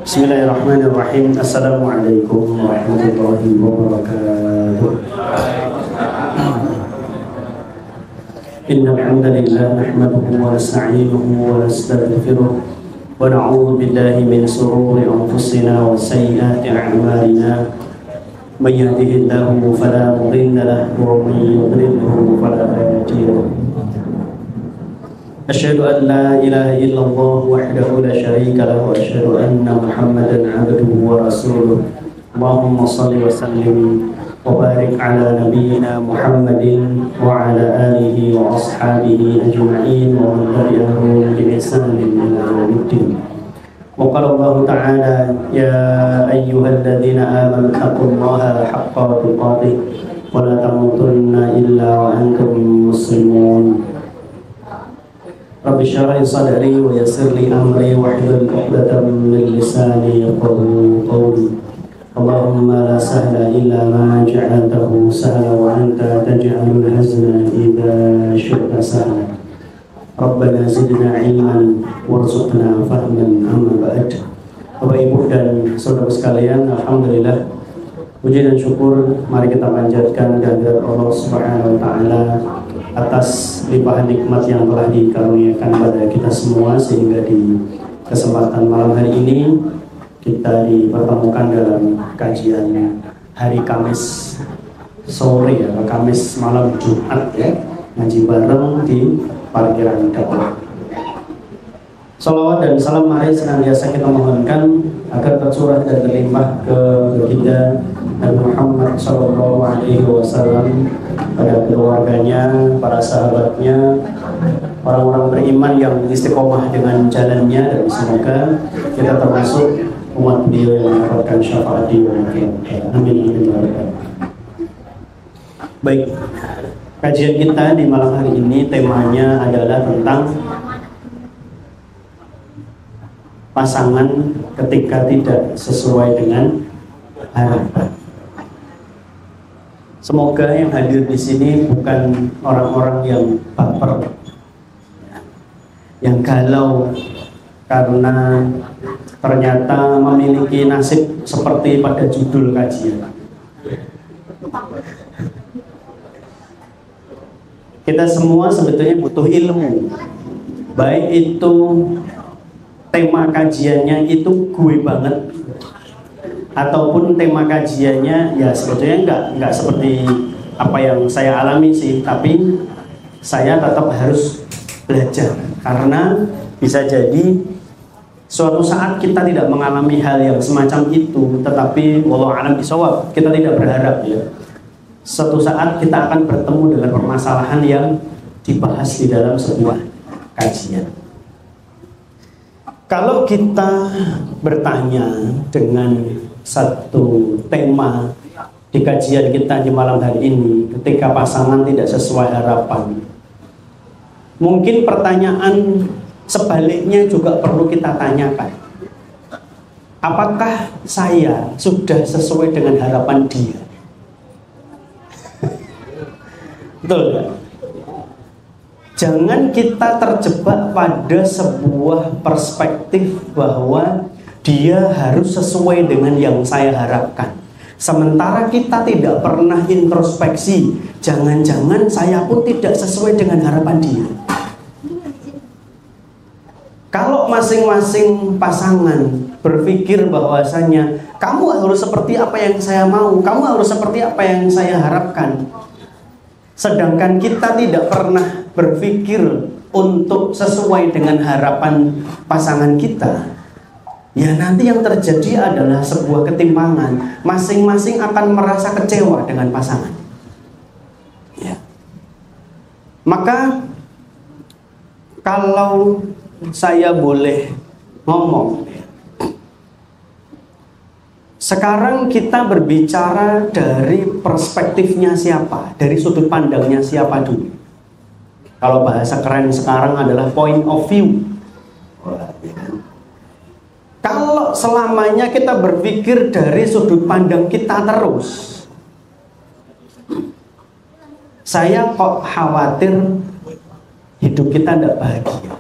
Bismillahirrahmanirrahim. Assalamualaikum warahmatullahi wabarakatuh. Innal hamdalillah nahmaduhu wa nasta'inuhu wa nastaghfiruh wa na'udzu billahi min shururi anfusina wa sayyiati a'malina. May yahdihillahu fala mudilla lahu wa may yudlilhu fala hadiya lahu. Asyhadu an la ilaha illallah wahdahu la syarika lahu wa asyhadu anna Muhammadan 'abduhu wa rasuluh. Allahumma shalli wa sallim wa barik ala nabiyyina Muhammadin wa ala alihi wa ashabihi ajma'in wa man tabi'ahum bi ihsanin ila yaumiddin. Wa qala Allah ta'ala ya ayyuhalladzina amanu taqullaha haqqa tuqatih wa la tamutunna illa wa antum muslimun. Rabbi shrah li sadri wa yassir li amri wahlul 'uqdatam min lisani yafqahu qawli. Allahumma la sahla illa ma ja'altahu sahla wa anta taj'alul hazna idza syi'ta sahla. Rabbana zidna ilman warzuqna fahman amma ba'd. Bapak Ibu dan saudara sekalian, alhamdulillah puji dan syukur mari kita panjatkan kehadirat Allah Subhanahu wa taala atas limpahan nikmat yang telah dikaruniakan pada kita semua, sehingga di kesempatan malam hari ini kita dipertemukan dalam kajian hari Kamis sore atau Kamis malam Jumat ya, ngaji bareng di parkiran dakwah. Salawat dan salam mari senantiasa kita mohonkan agar tercurah dan terlimpah ke baginda Nabi Muhammad Sallallahu Alaihi Wasallam, pada keluarganya, para sahabatnya, orang-orang beriman yang istiqomah dengan jalannya, dan semoga kita termasuk umat beliau yang mendapatkan syafaat di yaumil qiyamah. Amin. Baik, kajian kita di malam hari ini temanya adalah tentang pasangan ketika tidak sesuai dengan harapan. Semoga yang hadir di sini bukan orang-orang yang baper, yang galau karena ternyata memiliki nasib seperti pada judul kajian. Kita semua sebetulnya butuh ilmu, baik itu tema kajiannya itu gue banget, ataupun tema kajiannya ya sebetulnya enggak seperti apa yang saya alami sih, tapi saya tetap harus belajar karena bisa jadi suatu saat kita tidak mengalami hal yang semacam itu, tetapi wallahu a'lam bishawab, kita tidak berharap ya suatu saat kita akan bertemu dengan permasalahan yang dibahas di dalam sebuah kajian. Kalau kita bertanya dengan satu tema di kajian kita di malam hari ini, ketika pasangan tidak sesuai harapan, mungkin pertanyaan sebaliknya juga perlu kita tanyakan. Apakah saya sudah sesuai dengan harapan dia? Betul kan? Jangan kita terjebak pada sebuah perspektif bahwa dia harus sesuai dengan yang saya harapkan, sementara kita tidak pernah introspeksi, jangan-jangan saya pun tidak sesuai dengan harapan dia. Kalau masing-masing pasangan berpikir bahwasanya kamu harus seperti apa yang saya mau, kamu harus seperti apa yang saya harapkan, sedangkan kita tidak pernah berpikir untuk sesuai dengan harapan pasangan kita, ya nanti yang terjadi adalah sebuah ketimpangan. Masing-masing akan merasa kecewa dengan pasangan ya. Maka kalau saya boleh ngomong, sekarang kita berbicara dari perspektifnya siapa, dari sudut pandangnya siapa dulu. Kalau bahasa keren sekarang adalah point of view. Kalau selamanya kita berpikir dari sudut pandang kita terus, saya kok khawatir hidup kita tidak bahagia.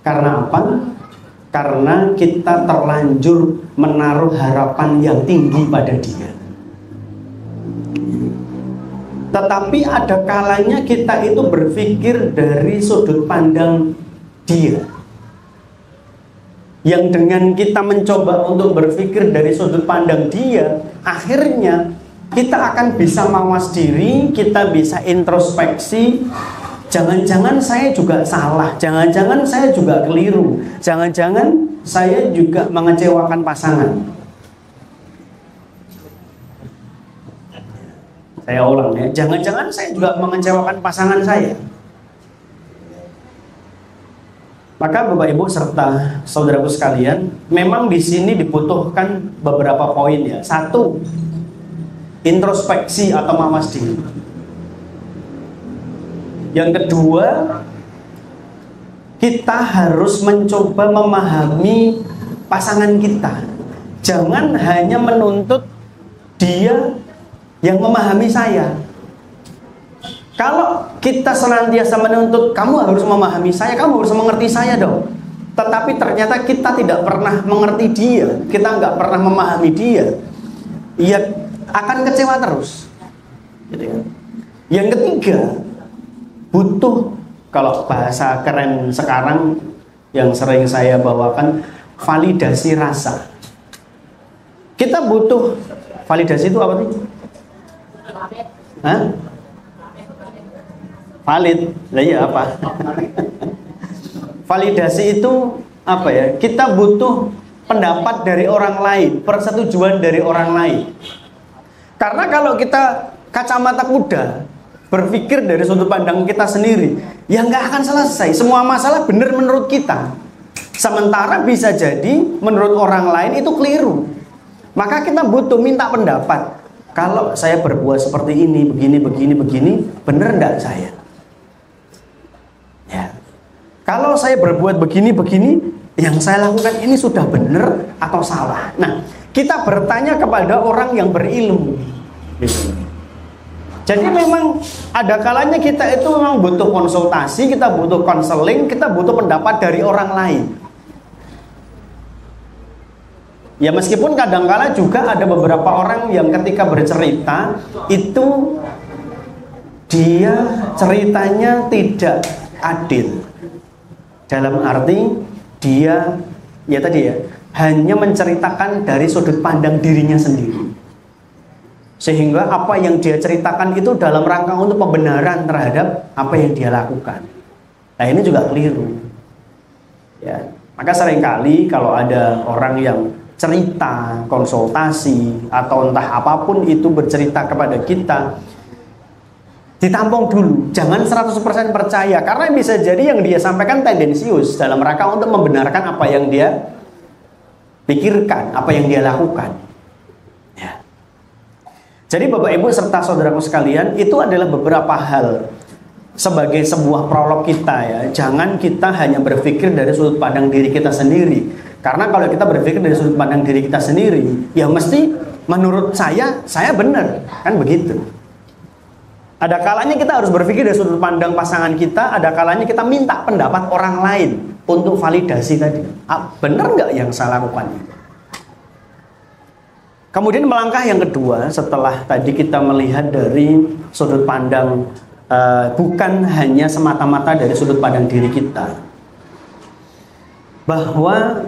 Karena apa? karena kita terlanjur menaruh harapan yang tinggi pada dia. Tetapi ada kalanya kita itu berpikir dari sudut pandang dia. Yang dengan kita mencoba untuk berpikir dari sudut pandang dia, akhirnya kita akan bisa mawas diri, kita bisa introspeksi. Jangan-jangan saya juga salah, jangan-jangan saya juga keliru, jangan-jangan saya juga mengecewakan pasangan. Saya ulang ya, jangan-jangan saya juga mengecewakan pasangan saya. Maka Bapak Ibu serta saudaraku sekalian, memang di sini dibutuhkan beberapa poin ya. Satu, introspeksi atau mawas diri. Yang kedua, kita harus mencoba memahami pasangan kita. Jangan hanya menuntut dia yang memahami saya. Kalau kita senantiasa menuntut, kamu harus memahami saya, kamu harus mengerti saya dong. Tetapi ternyata kita tidak pernah mengerti dia, kita nggak pernah memahami dia, ia akan kecewa terus. Gitu ya. Yang ketiga, butuh, kalau bahasa keren sekarang yang sering saya bawakan, validasi rasa. Kita butuh validasi itu apa sih? Hah? Valid, lah iya apa? Validasi itu apa ya? Kita butuh pendapat dari orang lain, persetujuan dari orang lain. Karena kalau kita kacamata kuda, berpikir dari sudut pandang kita sendiri, ya nggak akan selesai. Semua masalah benar menurut kita. Sementara bisa jadi menurut orang lain itu keliru. Maka kita butuh minta pendapat. Kalau saya berbuat seperti ini, begini, benar enggak saya? Ya. Kalau saya berbuat begini, yang saya lakukan ini sudah benar atau salah? Nah, kita bertanya kepada orang yang berilmu. Jadi memang ada kalanya kita itu memang butuh konsultasi, kita butuh konseling, kita butuh pendapat dari orang lain. Ya meskipun kadangkala juga ada beberapa orang yang ketika bercerita itu dia ceritanya tidak adil. Dalam arti dia ya tadi ya hanya menceritakan dari sudut pandang dirinya sendiri. Sehingga apa yang dia ceritakan itu dalam rangka untuk pembenaran terhadap apa yang dia lakukan. Nah ini juga keliru. Ya, maka seringkali kalau ada orang yang cerita, konsultasi, atau entah apapun itu bercerita kepada kita, ditampung dulu, jangan 100% percaya. Karena bisa jadi yang dia sampaikan tendensius dalam rangka untuk membenarkan apa yang dia pikirkan, apa yang dia lakukan. Ya. Jadi Bapak Ibu serta saudaraku sekalian, itu adalah beberapa hal sebagai sebuah prolog kita ya. Jangan kita hanya berpikir dari sudut pandang diri kita sendiri. Karena kalau kita berpikir dari sudut pandang diri kita sendiri, ya mesti menurut saya benar, kan begitu. Ada kalanya kita harus berpikir dari sudut pandang pasangan kita, ada kalanya kita minta pendapat orang lain untuk validasi tadi. Benar nggak yang saya lakukan? Kemudian melangkah yang kedua, setelah tadi kita melihat dari sudut pandang bukan hanya semata-mata dari sudut pandang diri kita, bahwa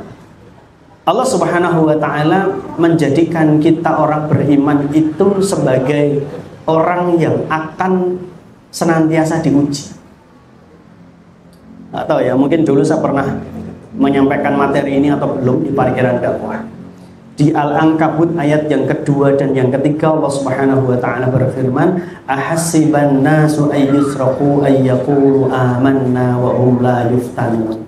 Allah Subhanahu wa Ta'ala menjadikan kita orang beriman itu sebagai orang yang akan senantiasa diuji. Atau ya mungkin dulu saya pernah menyampaikan materi ini atau belum di parkiran dakwah. Di Al-Ankabut ayat yang kedua dan yang ketiga Allah Subhanahu wa Ta'ala berfirman, ahasiban nasu ayyusraku ayyaqulu amanna wa hum la yuftanun.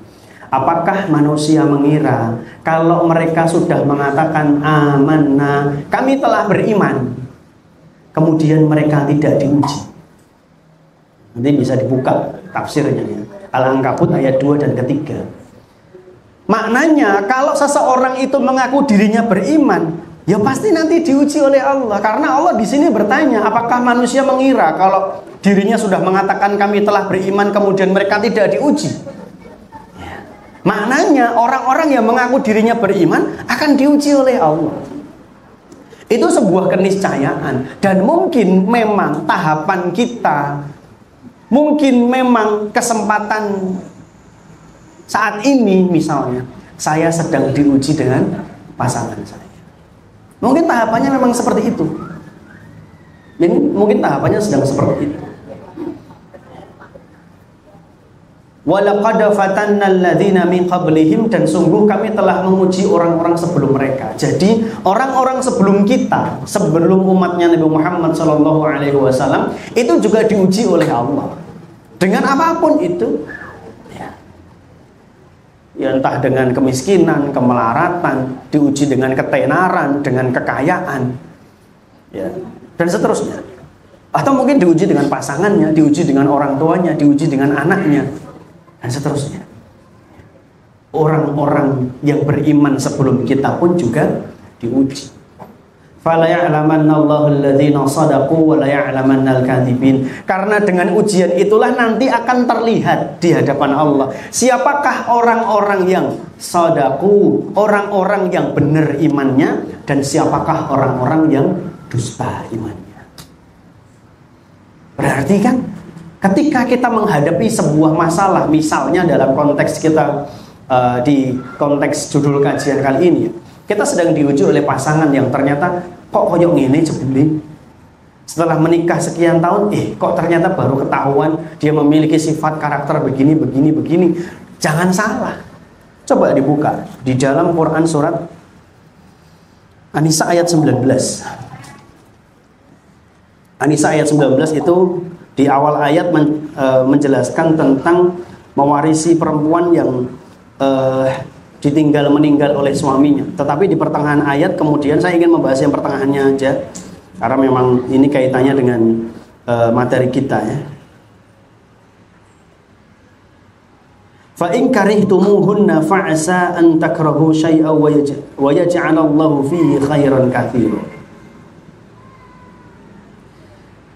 Apakah manusia mengira kalau mereka sudah mengatakan amanna, kami telah beriman, kemudian mereka tidak diuji? Nanti bisa dibuka tafsirnya ya. Al-Ankabut ayat 2 dan ketiga. Maknanya kalau seseorang itu mengaku dirinya beriman, ya pasti nanti diuji oleh Allah. Karena Allah di sini bertanya, apakah manusia mengira kalau dirinya sudah mengatakan kami telah beriman kemudian mereka tidak diuji? Ya. Maknanya orang-orang yang mengaku dirinya beriman akan diuji oleh Allah. Itu sebuah keniscayaan. Dan mungkin memang tahapan kita, mungkin memang kesempatan saat ini misalnya, saya sedang diuji dengan pasangan saya. Mungkin tahapannya memang seperti itu. Mungkin tahapannya sedang seperti itu. Walaqad fatanna alladzina min qablihim, dan sungguh kami telah menguji orang-orang sebelum mereka. Jadi orang-orang sebelum kita, sebelum umatnya Nabi Muhammad SAW, itu juga diuji oleh Allah dengan apapun itu. Ya, entah dengan kemiskinan, kemelaratan, diuji dengan ketenaran, dengan kekayaan, ya, dan seterusnya. Atau mungkin diuji dengan pasangannya, diuji dengan orang tuanya, diuji dengan anaknya, dan seterusnya. Orang-orang yang beriman sebelum kita pun juga diuji. Fala ya'lamanna Allahu alladzina shadaqu wa la ya'lamanna al-kadzibin. Karena dengan ujian itulah nanti akan terlihat di hadapan Allah siapakah orang-orang yang shadaqu, orang-orang yang benar imannya, dan siapakah orang-orang yang dusta imannya. Berarti kan ketika kita menghadapi sebuah masalah, misalnya dalam konteks kita di konteks judul kajian kali ini, kita sedang diuji oleh pasangan yang ternyata kok koyok ngene jebule. Setelah menikah sekian tahun, kok ternyata baru ketahuan dia memiliki sifat karakter begini. Jangan salah. Coba dibuka di dalam Quran surat An-Nisa ayat 19. An-Nisa ayat 19 itu di awal ayat menjelaskan tentang mewarisi perempuan yang meninggal oleh suaminya. Tetapi di pertengahan ayat kemudian saya ingin membahas yang pertengahannya aja, karena memang ini kaitannya dengan materi kita ya. Fa in karihtumuhunna fa'asa an takrahu syai'an wa yaj'alallahu fihi khairan katsiran.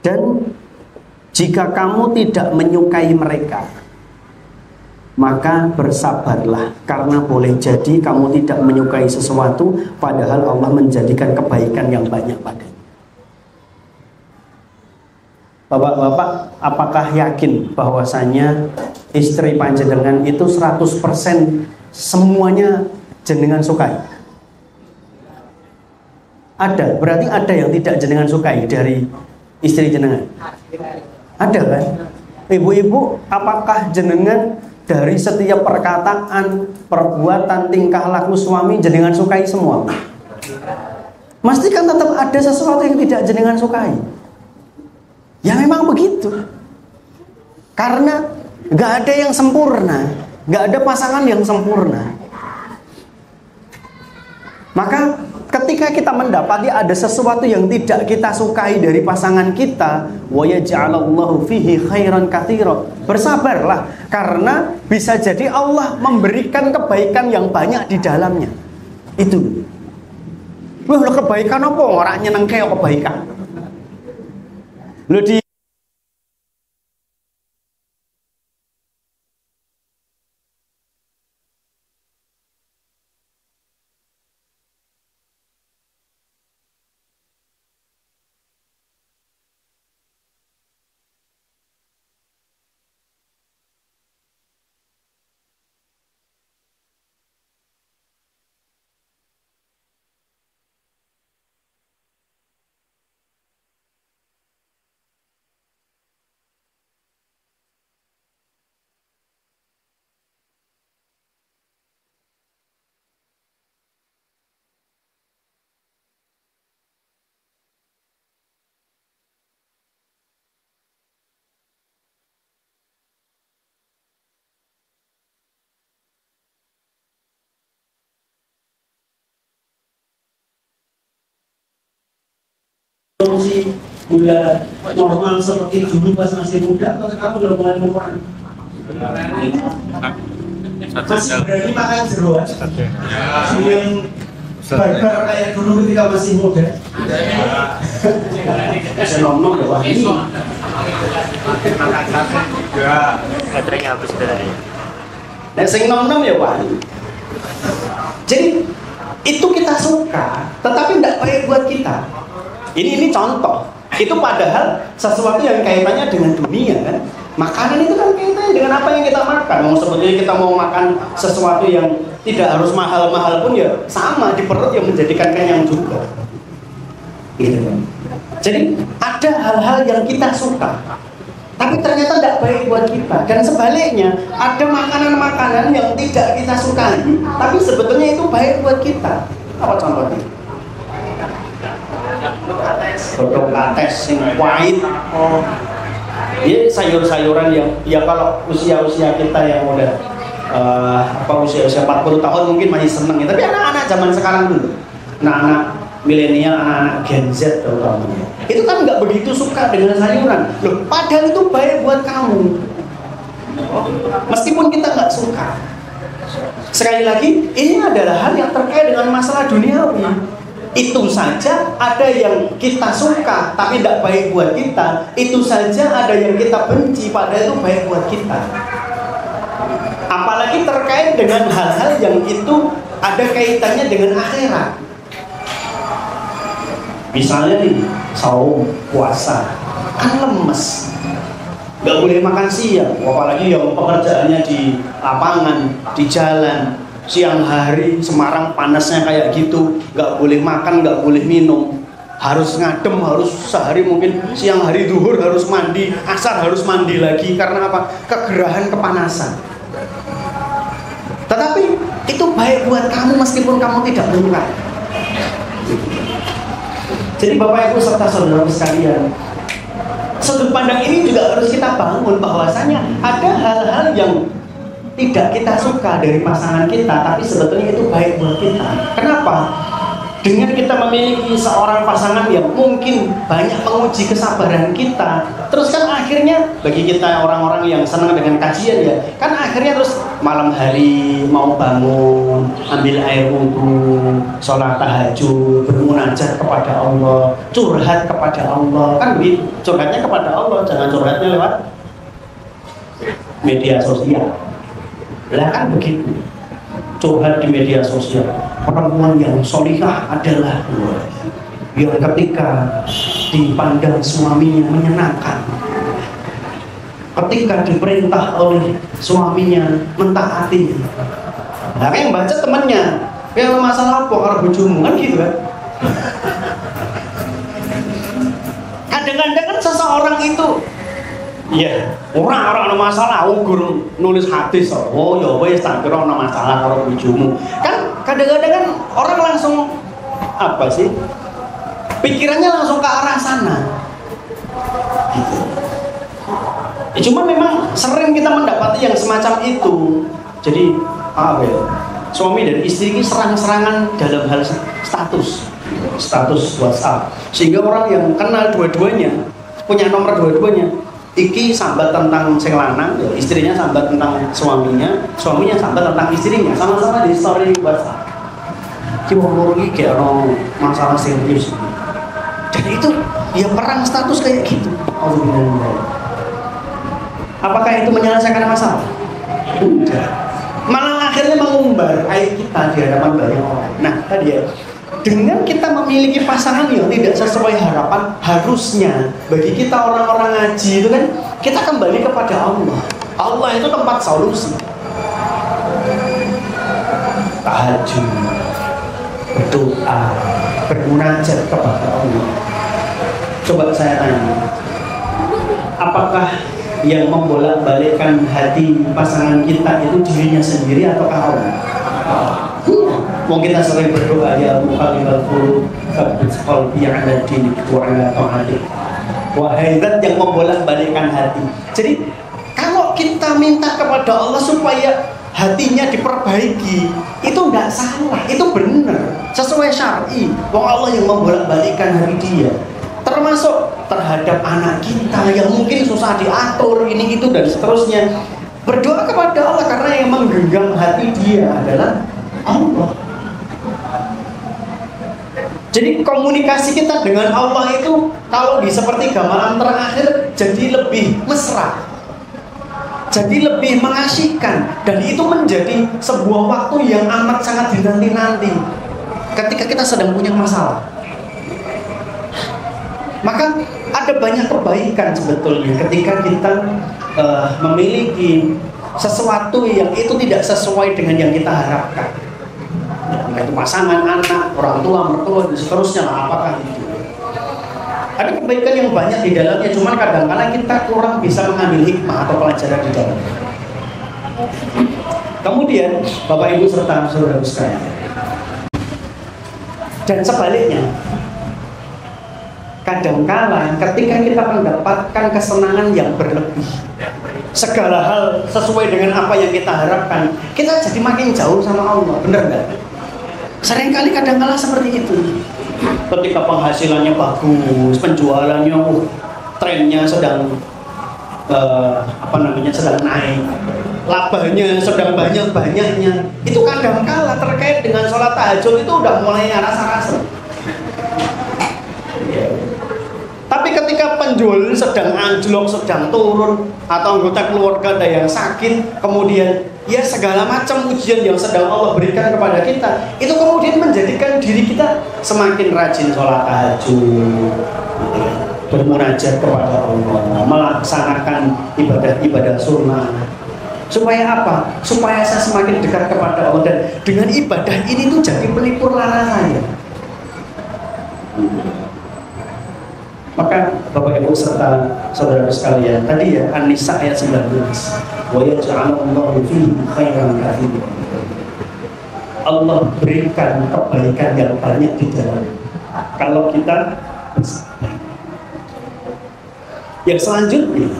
Dan jika kamu tidak menyukai mereka, maka bersabarlah, karena boleh jadi kamu tidak menyukai sesuatu padahal Allah menjadikan kebaikan yang banyak padanya. Bapak-bapak, apakah yakin bahwasanya istri panjenengan itu 100% semuanya jenengan sukai? Ada, berarti ada yang tidak jenengan sukai dari istri jenengan? Ada kan? Ibu-ibu, apakah jenengan dari setiap perkataan, perbuatan, tingkah laku suami jenengan sukai semua? Mesti kan tetap ada sesuatu yang tidak jenengan sukai. Ya memang begitu. Karena gak ada yang sempurna, gak ada pasangan yang sempurna. Maka ketika kita mendapati ada sesuatu yang tidak kita sukai dari pasangan kita, wa yaj'alallahu fihi khairan katsiran, bersabarlah, karena bisa jadi Allah memberikan kebaikan yang banyak di dalamnya. Itu. Wah, kebaikan apa? Ora nyenengke kebaikan. Lho di kondisi udah normal seperti dulu pas masih muda, atau sekarang udah mulai mengurangi? Masih berani makan jeroan? Masih yang barbar kayak dulu ketika masih muda? Saya ngomong ya, wah ini baterainya habis tadi. Nek sing nom-nom ya wani. Jadi itu kita suka, tetapi tidak baik buat kita. Ini contoh. Itu padahal sesuatu yang kaitannya dengan dunia kan. Makanan itu kan kaitannya dengan apa yang kita makan. Mau sebetulnya kita mau makan sesuatu yang tidak harus mahal-mahal pun ya sama di perut yang menjadikan kenyang juga. Gitu kan. Jadi ada hal-hal yang kita suka, tapi ternyata tidak baik buat kita. Dan sebaliknya, ada makanan-makanan yang tidak kita sukai, tapi sebetulnya itu baik buat kita. Apa contohnya? Godong kates yang pahit. Ini sayur-sayuran yang ya kalau usia-usia kita yang udah usia-usia 40 tahun mungkin masih seneng ya. Tapi anak-anak zaman sekarang dulu, anak-anak milenial, anak-anak Gen Z terutama, itu kan nggak begitu suka dengan sayuran. Loh, padahal itu baik buat kamu. Meskipun kita nggak suka. Sekali lagi, ini adalah hal yang terkait dengan masalah duniawi. Itu saja ada yang kita suka tapi tidak baik buat kita. Itu saja ada yang kita benci padahal itu baik buat kita. Apalagi terkait dengan hal-hal yang itu ada kaitannya dengan akhirat. Misalnya nih, saum, puasa, kan lemes, nggak boleh makan siang, apalagi yang pekerjaannya di lapangan, di jalan, siang hari, Semarang panasnya kayak gitu, nggak boleh makan, nggak boleh minum, harus ngadem, harus sehari mungkin siang hari duhur harus mandi, asar harus mandi lagi, karena apa? Kegerahan, kepanasan. Tetapi itu baik buat kamu meskipun kamu tidak menyukai. Jadi Bapak Ibu serta saudara sekalian, sudut pandang ini juga harus kita bangun bahwasanya ada hal-hal yang tidak kita suka dari pasangan kita, tapi sebetulnya itu baik buat kita. Kenapa? Dengan kita memiliki seorang pasangan yang mungkin banyak menguji kesabaran kita, terus kan akhirnya bagi kita orang-orang yang senang dengan kajian ya, kan akhirnya terus malam hari mau bangun, ambil air wudhu, sholat tahajud, bermunajat kepada Allah, curhat kepada Allah, kan begitu. Curhatnya kepada Allah, jangan curhatnya lewat media sosial. Lah kan begitu. Curhat di media sosial. Perempuan yang solihah adalah yang ketika dipandang suaminya menyenangkan, ketika diperintah oleh suaminya mentaati. Nah, yang baca temannya, ya masalah apa kalau bojomu kan gitu kan. Kadang-kadang kan seseorang itu iya, orang ada masalah, ukur nulis hadis, oh ya wes tak kira ada masalah kalau bojomu. Kan kadang-kadang kan orang langsung apa sih? Pikirannya langsung ke arah sana. Gitu. Ya, cuma memang sering kita mendapati yang semacam itu. Jadi apa ya? Suami dan istri ini serang-serangan dalam hal status WhatsApp. Sehingga orang yang kenal dua-duanya, punya nomor dua-duanya, iki sambat tentang sing lanang, ya, istrinya sambat tentang suaminya sambat tentang istrinya, sama-sama di story WhatsApp. Ki wong iki kayak ono masalah serius. Dan itu ya perang status kayak gitu. Apakah itu menyelesaikan masalah? Tidak. Malah akhirnya mengumbar aib kita di hadapan banyak orang. Nah, tadi ya, dengan kita memiliki pasangan yang tidak sesuai harapan, harusnya bagi kita orang-orang ngaji itu kan kita kembali kepada Allah. Allah itu tempat solusi. Tahajud, berdoa, bermunajat kepada Allah. Coba saya tanya, apakah yang membolak-balikkan hati pasangan kita itu dirinya sendiri atau Allah? Mungkin kita sering berdoa, ya muqallibal qulub tsabbit qalbi 'ala dinik wa 'ala ta'atik. Wahai zat yang membolak-balikkan hati. Jadi kalau kita minta kepada Allah supaya hatinya diperbaiki, itu enggak salah, itu benar, sesuai syar'i. Wong Allah yang membolak-balikkan hati dia. Termasuk terhadap anak kita yang mungkin susah diatur, ini itu dan seterusnya. Berdoa kepada Allah karena yang menggenggam hati dia adalah Allah. Jadi komunikasi kita dengan Allah itu kalau di sepertiga malam terakhir jadi lebih mesra. jadi lebih mengasihkan, dan itu menjadi sebuah waktu yang amat sangat dinanti-nanti ketika kita sedang punya masalah. Maka ada banyak kebaikan sebetulnya ketika kita memiliki sesuatu yang itu tidak sesuai dengan yang kita harapkan. Entah itu pasangan, anak, orang tua, mertua, dan seterusnya lah, apakah itu. Ada kebaikan yang banyak di dalamnya, cuman kadang-kadang kita kurang bisa mengambil hikmah atau pelajaran di dalamnya. Kemudian, Bapak Ibu serta saudara sekalian, dan sebaliknya, kadang-kala ketika kita mendapatkan kesenangan yang berlebih, segala hal sesuai dengan apa yang kita harapkan, kita jadi makin jauh sama Allah. Benar nggak? Seringkali kadang-kala seperti itu. Ketika penghasilannya bagus, penjualannya trennya sedang sedang naik, labanya sedang banyak-banyaknya, itu kadang-kala terkait dengan sholat tahajud itu udah mulai rasa-rasa. Tapi ketika penjualan sedang anjlok, sedang turun, atau anggota keluarga ada yang sakit, kemudian ya segala macam ujian yang sedang Allah berikan kepada kita, itu kemudian menjadikan diri kita semakin rajin sholat tahajud, bermunajat kepada Allah, melaksanakan ibadah-ibadah sunnah. Supaya apa? Supaya saya semakin dekat kepada Allah, dan dengan ibadah ini tuh jadi pelipur lara saya. Maka Bapak Ibu serta saudara sekalian, tadi ya An-Nisa ayat 19, wa yaj'alullahu fihi khairan katsiran. Allah berikan kebaikan yang banyak di dalam kalau kita bersabar. Yang selanjutnya,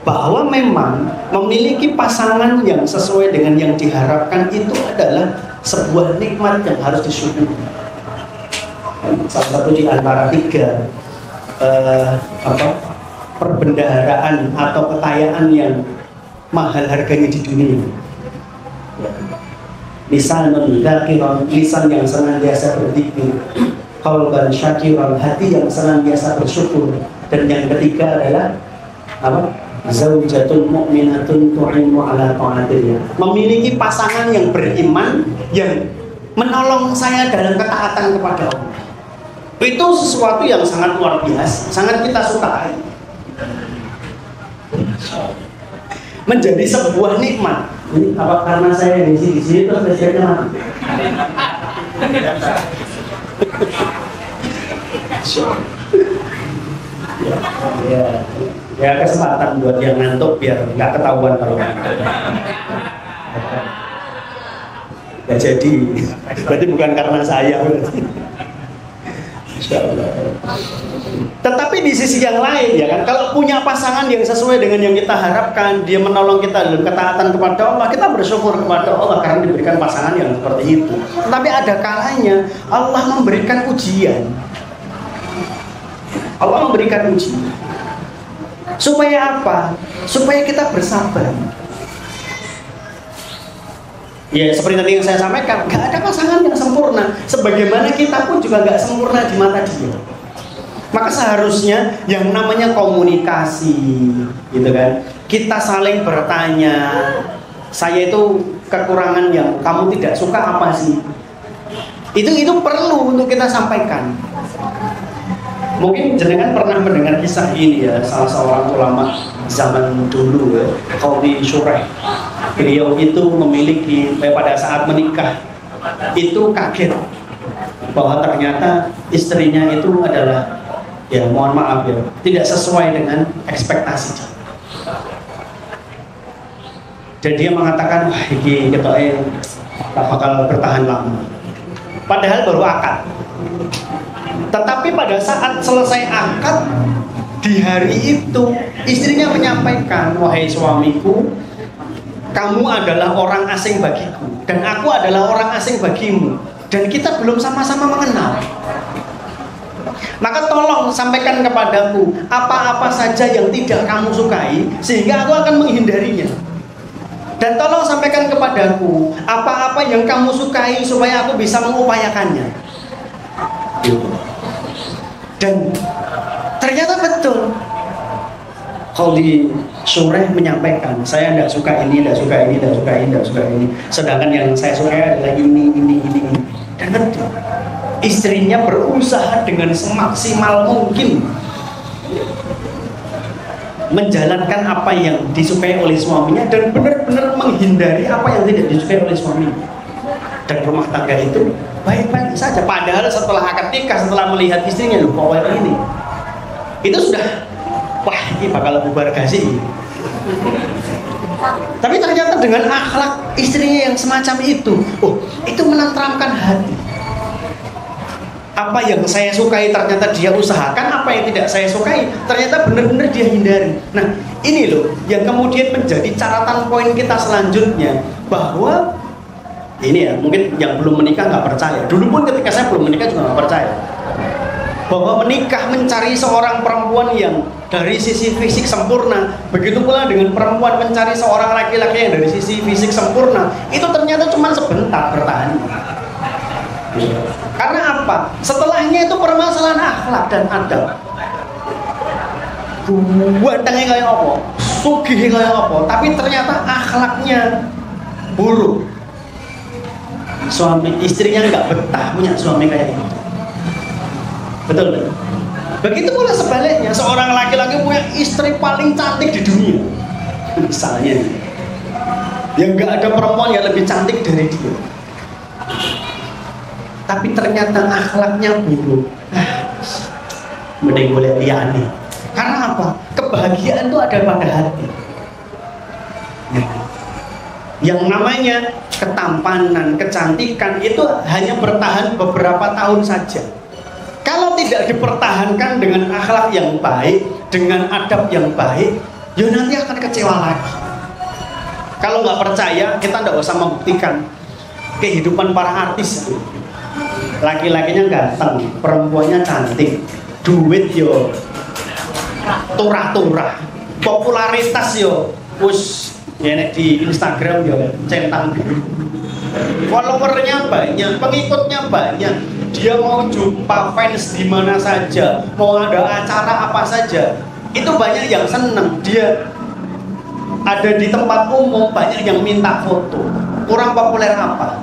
bahwa memang memiliki pasangan yang sesuai dengan yang diharapkan itu adalah sebuah nikmat yang harus disyukuri. Salah satu di antara tiga perbendaharaan atau kekayaan yang mahal harganya di dunia. Lisanun dzakiran, lisan yang senantiasa berzikir, qalban syakiran, hati yang senantiasa bersyukur, dan yang ketiga adalah zaujatun mu'minatun tu'inu ala ta'atillah, memiliki pasangan yang beriman yang menolong saya dalam ketaatan kepada Allah. Itu sesuatu yang sangat luar biasa, sangat kita sukai. Menjadi sebuah nikmat. Ini apa karena saya di sini terus listriknya mati? Ya kesempatan buat yang ngantuk biar nggak ketahuan kalau ngantuk. Ya jadi, berarti bukan karena saya. Tetapi di sisi yang lain ya kan, kalau punya pasangan yang sesuai dengan yang kita harapkan, dia menolong kita dalam ketaatan kepada Allah, kita bersyukur kepada Allah karena diberikan pasangan yang seperti itu. Tetapi ada kalanya Allah memberikan ujian. Allah memberikan ujian. Supaya apa? Supaya kita bersabar. Ya seperti tadi yang saya sampaikan, gak ada pasangan yang sempurna. Sebagaimana kita pun juga gak sempurna di mata dia. Maka seharusnya yang namanya komunikasi, gitu kan, kita saling bertanya, saya itu kekurangan yang kamu tidak suka apa sih? Itu perlu untuk kita sampaikan. Mungkin jenengan pernah mendengar kisah ini ya, salah seorang ulama zaman dulu ya, Qadhi Syureh. Beliau itu memiliki pada saat menikah itu kaget bahwa ternyata istrinya itu adalah, ya mohon maaf ya, tidak sesuai dengan ekspektasi. Dan dia mengatakan, wah ini ketoknya tak bakal bertahan lama. Padahal baru akad. Tetapi pada saat selesai akad, di hari itu istrinya menyampaikan, wahai suamiku, kamu adalah orang asing bagiku dan aku adalah orang asing bagimu, dan kita belum sama-sama mengenal. Maka tolong sampaikan kepadaku apa-apa saja yang tidak kamu sukai, sehingga aku akan menghindarinya. Dan tolong sampaikan kepadaku apa-apa yang kamu sukai supaya aku bisa mengupayakannya. Dan ternyata betul, Khaldi Sureh menyampaikan, saya tidak suka ini, tidak suka ini, tidak suka ini, tidak suka ini. Sedangkan yang saya suka adalah ini. Dan nanti istrinya berusaha dengan semaksimal mungkin menjalankan apa yang disukai oleh suaminya dan benar-benar menghindari apa yang tidak disukai oleh suaminya. Dan rumah tangga itu baik-baik saja. Padahal setelah akad nikah, setelah melihat istrinya, loh kok ini, itu sudah, wah ini bakal bubar gasih. Tapi ternyata dengan akhlak istrinya yang semacam itu, oh itu menenteramkan hati. Apa yang saya sukai ternyata dia usahakan, apa yang tidak saya sukai ternyata benar-benar dia hindari. Nah ini loh yang kemudian menjadi catatan poin kita selanjutnya, bahwa ini ya mungkin yang belum menikah nggak percaya. Dulu pun ketika saya belum menikah juga nggak percaya bahwa menikah mencari seorang perempuan yang dari sisi fisik sempurna, begitu pula dengan perempuan mencari seorang laki-laki yang dari sisi fisik sempurna, itu ternyata cuma sebentar bertahan. Karena apa? Setelahnya itu permasalahan akhlak dan adab. Buatangnya kayak apa? Sugih kayak apa? Tapi ternyata akhlaknya buruk. Suami istrinya nggak betah punya suami kayak gitu. Betul. Begitu pula sebaliknya, seorang laki-laki punya istri paling cantik di dunia, misalnya, yang nggak ada perempuan yang lebih cantik dari dia, tapi ternyata akhlaknya buruk. Mending boleh liane. Karena apa? Kebahagiaan itu ada pada hati. Yang namanya ketampanan, kecantikan itu hanya bertahan beberapa tahun saja. Kalau tidak dipertahankan dengan akhlak yang baik, dengan adab yang baik, ya nanti akan kecewa lagi. Kalau nggak percaya, kita nggak usah membuktikan kehidupan para artis. Laki-lakinya ganteng, perempuannya cantik, duit yo turah-turah, popularitas yo wus ya di Instagram yo centang biru, followernya banyak, pengikutnya banyak. Dia mau jumpa fans di mana saja, mau ada acara apa saja, itu banyak yang seneng. Dia ada di tempat umum, banyak yang minta foto. Kurang populer apa?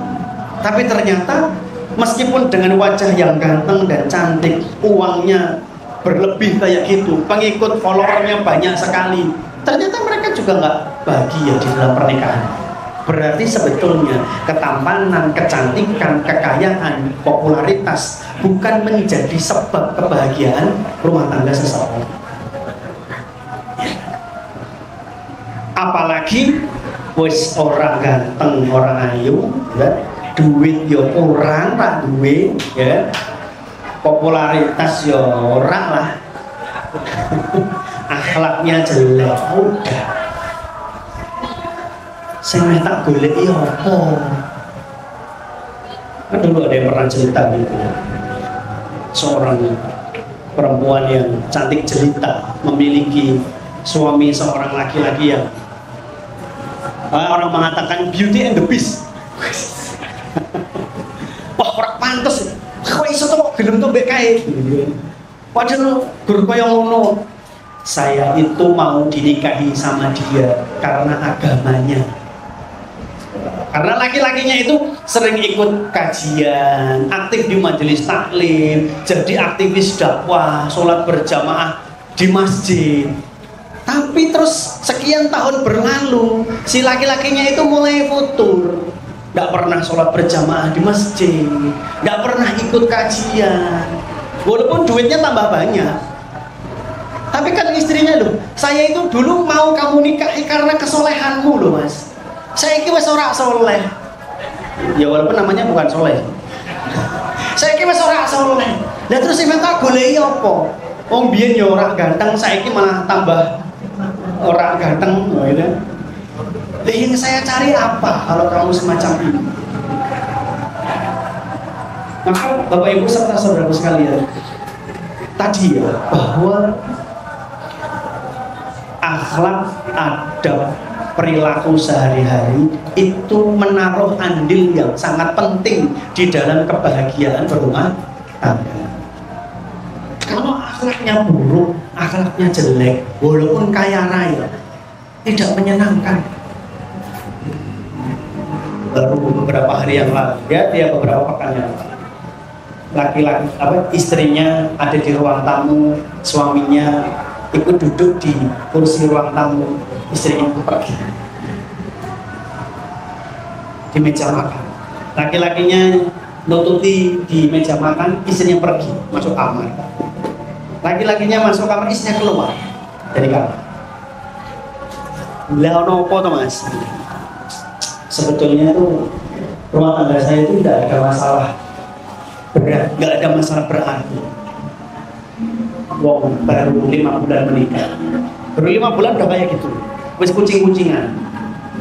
Tapi ternyata meskipun dengan wajah yang ganteng dan cantik, uangnya berlebih kayak gitu, pengikut followernya banyak sekali, ternyata mereka juga nggak bahagia di dalam pernikahan. Berarti sebetulnya ketampanan, kecantikan, kekayaan, popularitas bukan menjadi sebab kebahagiaan rumah tangga seseorang. Apalagi wis orang ganteng, orang ayu, ya, duit yo kurang lah duit, ya, popularitas yo orang lah, akhlaknya jelek, udah. Saya tak golek ya apa? Kan dulu ada yang pernah cerita gitu, seorang perempuan yang cantik jelita memiliki suami seorang laki-laki yang orang mengatakan beauty and the beast. Wah orang pantas, kok iso tuh gelem tuh BKE. Padahal guru kaya ngono. Saya itu mau dinikahi sama dia karena agamanya. Karena laki-lakinya itu sering ikut kajian, aktif di majelis taklim, jadi aktivis dakwah, sholat berjamaah di masjid. Tapi terus sekian tahun berlalu, si laki-lakinya itu mulai futur, nggak pernah sholat berjamaah di masjid, nggak pernah ikut kajian, walaupun duitnya tambah banyak. Tapi kan istrinya loh, saya itu dulu mau kamu nikahi karena kesolehanmu loh mas. Saya kira ora soleh. Ya walaupun namanya bukan soleh. Saya kira ora soleh. Lah terus sampeyan tak goleki apa? Wong biyen ya ora ganteng, saiki malah tambah ora ganteng, gitu. Lah yang saya cari apa kalau kamu semacam ini? Maka Bapak Ibu serta saudara sekalian, tadi ya bahwa akhlak, adab, perilaku sehari-hari itu menaruh andil yang sangat penting di dalam kebahagiaan berumah tangga. Kalau akhlaknya buruk, akhlaknya jelek, walaupun kaya raya, tidak menyenangkan. Baru beberapa hari yang lalu, dia beberapa pekan yang lalu, laki-laki istrinya ada di ruang tamu, suaminya ikut duduk di kursi ruang tamu, istrinya pergi di meja makan. Laki-lakinya nututi di meja makan, istrinya pergi masuk kamar. Laki-lakinya masuk kamar, istrinya keluar dari kamar. Lah ono apa to, Mas? Sebetulnya tuh rumah tangga saya itu tidak ada masalah berat, nggak ada masalah berarti. Wow, baru 5 bulan menikah, baru 5 bulan udah kayak gitu, wis kucing-kucingan.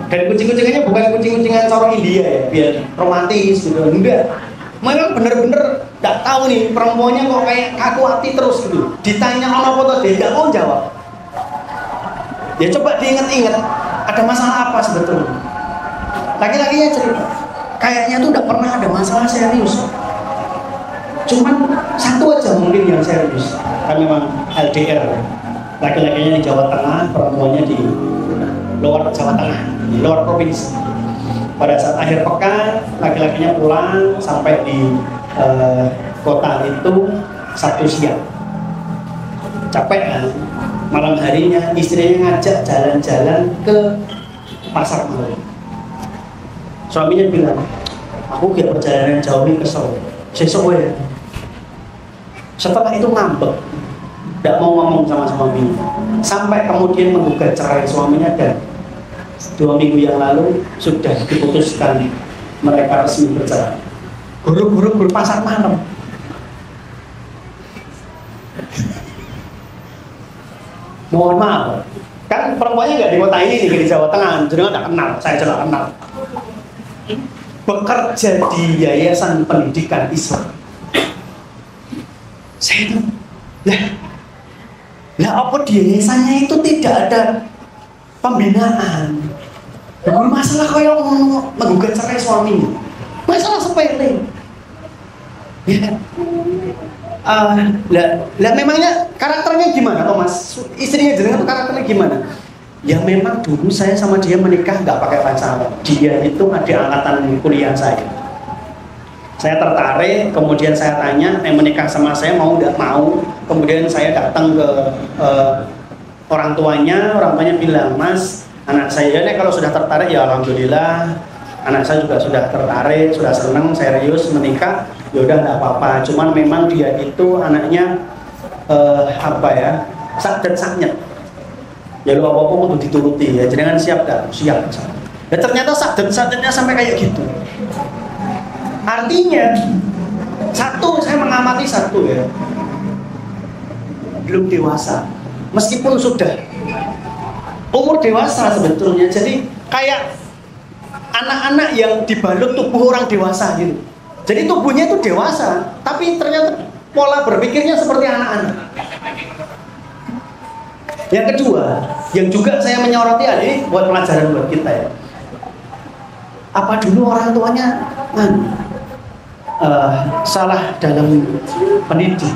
Dan kucing-kucingannya bukan kucing-kucingan orang India ya, biar romantis gitu, enggak. Memang bener-bener nggak tahu nih perempuannya kok kayak kaku hati terus gitu. Ditanya apa tuh dia nggak mau jawab. Ya coba diinget-inget, ada masalah apa sebetulnya? Laki-lakinya cerita, kayaknya tuh udah pernah ada masalah serius. Cuman satu aja mungkin yang serius. Kan memang LDR. Laki-lakinya di Jawa Tengah, perempuannya di luar Jawa Tengah, di luar provinsi. Pada saat akhir pekan, laki-lakinya pulang sampai di kota itu Sabtu siang. Capek kan? Malam harinya istrinya ngajak jalan-jalan ke pasar malam. Suaminya bilang, aku gak perjalanan jauh ini kesel, sesok ya. Setelah itu ngambek, gak mau ngomong sama suaminya, sampai kemudian menggugat cerai suaminya, dan 2 minggu yang lalu sudah diputuskan mereka resmi bercerai. Guru-guru berpasar malam. Mohon maaf, kan perempuannya nggak di kota ini nih, di Jawa Tengah, jadi nggak kenal, saya juga kenal. Bekerja di Yayasan Pendidikan Islam. Saya itu, lah apa di yayasannya itu tidak ada pembinaan? Bukan masalah kayak menggugat cerai suaminya, masalah sepele. Ya, lah memangnya karakternya gimana, Thomas? Istrinya jenengan karakternya gimana? Ya memang dulu saya sama dia menikah nggak pakai pacaran. Dia itu adik angkatan kuliah saya. Saya tertarik, kemudian saya tanya, menikah sama saya mau nggak mau. Kemudian saya datang ke orang tuanya bilang, Mas, anak saya ini kalau sudah tertarik ya alhamdulillah. Anak saya juga sudah tertarik, sudah senang, serius menikah. Ya udah nggak apa-apa. Cuman memang dia itu anaknya sakdet-saknyet. Ya lu apa-apa untuk dituruti ya, jangan siap dah, siap. Ya ternyata sakdet-sakdetnya sampai kayak gitu. Artinya saya mengamati satu ya, belum dewasa, meskipun sudah umur dewasa sebetulnya. Jadi kayak anak-anak yang dibalut tubuh orang dewasa gitu. Jadi tubuhnya itu dewasa, tapi ternyata pola berpikirnya seperti anak-anak. Yang kedua, yang juga saya menyoroti ini buat pelajaran buat kita ya. Apa dulu orang tuanya salah dalam pendidik?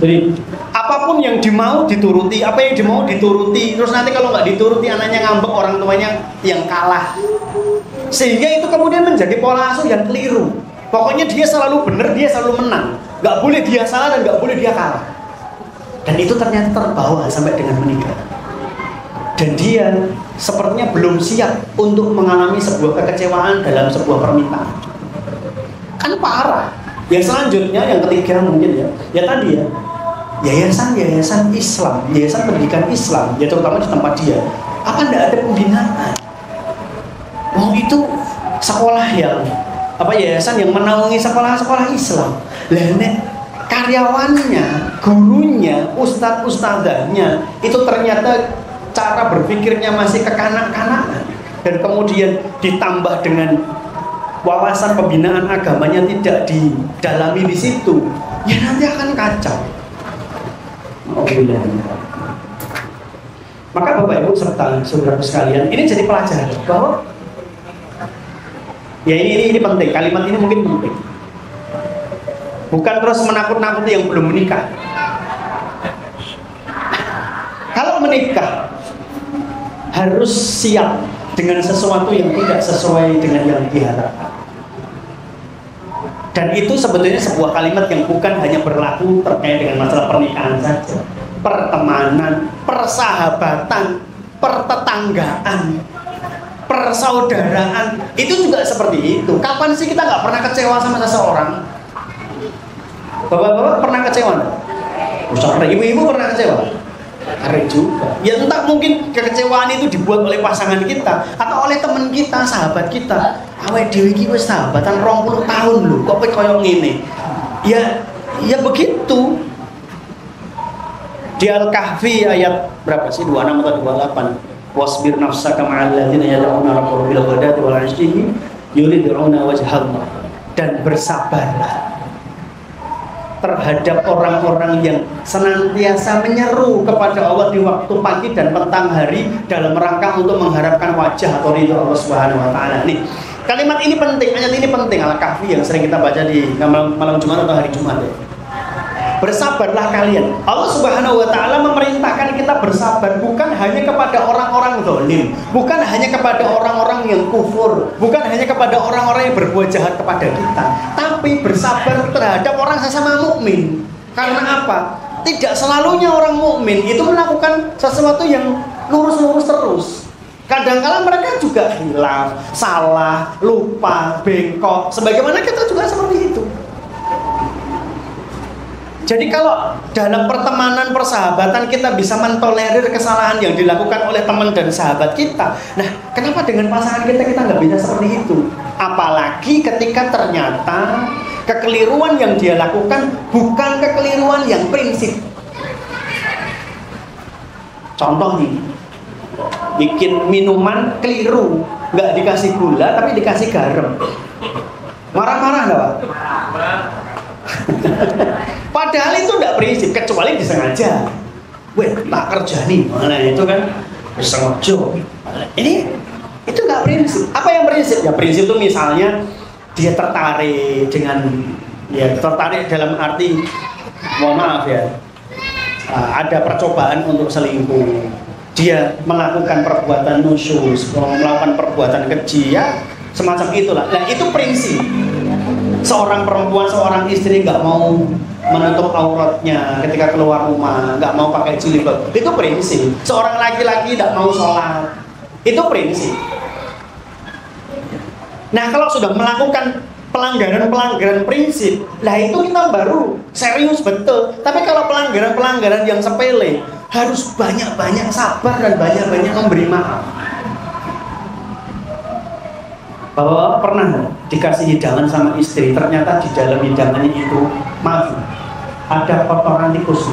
Jadi apapun yang dimau dituruti, apa yang dimau dituruti. Terus nanti kalau nggak dituruti anaknya ngambek, orang tuanya yang kalah. Sehingga itu kemudian menjadi pola asuh yang keliru. Pokoknya dia selalu benar, dia selalu menang. Nggak boleh dia salah dan nggak boleh dia kalah. Dan itu ternyata terbawa sampai dengan menikah. Dan dia sepertinya belum siap untuk mengalami sebuah kekecewaan dalam sebuah permintaan. Kan parah. Yang selanjutnya, yang ketiga mungkin ya tadi ya, yayasan Islam, yayasan pendidikan Islam, ya terutama di tempat dia, akan tidak ada pembinaan. Oh itu sekolah yang yayasan yang menaungi sekolah-sekolah Islam. Lah nek karyawannya, gurunya, ustadz-ustadzahnya itu ternyata cara berpikirnya masih kekanak-kanakan, dan kemudian ditambah dengan wawasan pembinaan agamanya tidak didalami di situ, ya nanti akan kacau. Maka Bapak Ibu serta saudara sekalian, ini jadi pelajaran bahwa ya ini penting, kalimat ini mungkin penting. Bukan terus menakut-nakuti yang belum menikah. menikah harus siap dengan sesuatu yang tidak sesuai dengan yang diharapkan. Dan itu sebetulnya sebuah kalimat yang bukan hanya berlaku terkait dengan masalah pernikahan saja. Pertemanan, persahabatan, pertetanggaan, persaudaraan, itu juga seperti itu. Kapan sih kita nggak pernah kecewa sama seseorang? Bapak-bapak pernah kecewa nggak? Ibu-ibu pernah kecewa? Ada juga. Ya entah mungkin kekecewaan itu dibuat oleh pasangan kita atau oleh teman kita, sahabat kita. Awake dhewe iki wis sahabatan 20 tahun lho, kok koyo ngene. Ya begitu. Di Al-Kahfi ayat berapa sih? 26 atau 28. Wasbir nafsaka ma'al ladzina yad'una rabbahum bil ghadati wal 'ashyi yuriduna wajhallah. Dan bersabarlah terhadap orang-orang yang senantiasa menyeru kepada Allah di waktu pagi dan petang hari dalam rangka untuk mengharapkan wajah atau ridho Allah Subhanahu wa taala. Nih, kalimat ini penting, ayat ini penting, Al-Kahfi yang sering kita baca di malam Jumat atau hari Jumat ya. Bersabarlah kalian. Allah Subhanahu wa taala memerintahkan kita bersabar bukan hanya kepada orang-orang zalim, bukan hanya kepada orang-orang yang kufur, bukan hanya kepada orang-orang yang berbuat jahat kepada kita, tapi bersabar terhadap orang sesama mukmin. Karena apa? Tidak selalunya orang mukmin itu melakukan sesuatu yang lurus-lurus terus. Kadang-kala mereka juga hilaf, salah, lupa, bengkok. Sebagaimana kita juga seperti itu. Jadi kalau dalam pertemanan, persahabatan kita bisa mentolerir kesalahan yang dilakukan oleh teman dan sahabat kita. Nah, kenapa dengan pasangan kita nggak bisa seperti itu? Apalagi ketika ternyata kekeliruan yang dia lakukan bukan kekeliruan yang prinsip. Contoh nih, bikin minuman keliru, nggak dikasih gula tapi dikasih garam. Marah-marah nggak Pak? Padahal itu tidak prinsip, kecuali disengaja. Weh, tak kerja nih, mana itu kan bersengaja. Ini itu nggak prinsip. Apa yang prinsip? Ya prinsip itu misalnya dia tertarik dengan, ya tertarik dalam arti, mohon maaf ya, ada percobaan untuk selingkuh. Dia melakukan perbuatan nusyuz, melakukan perbuatan keji, ya semacam itulah. Nah itu prinsip. Seorang perempuan, seorang istri nggak mau menutup auratnya ketika keluar rumah, nggak mau pakai jilbab, itu prinsip. Seorang laki-laki tidak mau sholat, itu prinsip. Nah kalau sudah melakukan pelanggaran-pelanggaran prinsip, lah itu kita baru serius betul. Tapi kalau pelanggaran-pelanggaran yang sepele, harus banyak-banyak sabar dan banyak-banyak memberi maaf. Bahwa pernah dikasih hidangan sama istri, ternyata di dalam hidangannya itu, maaf, ada kotoran tikus.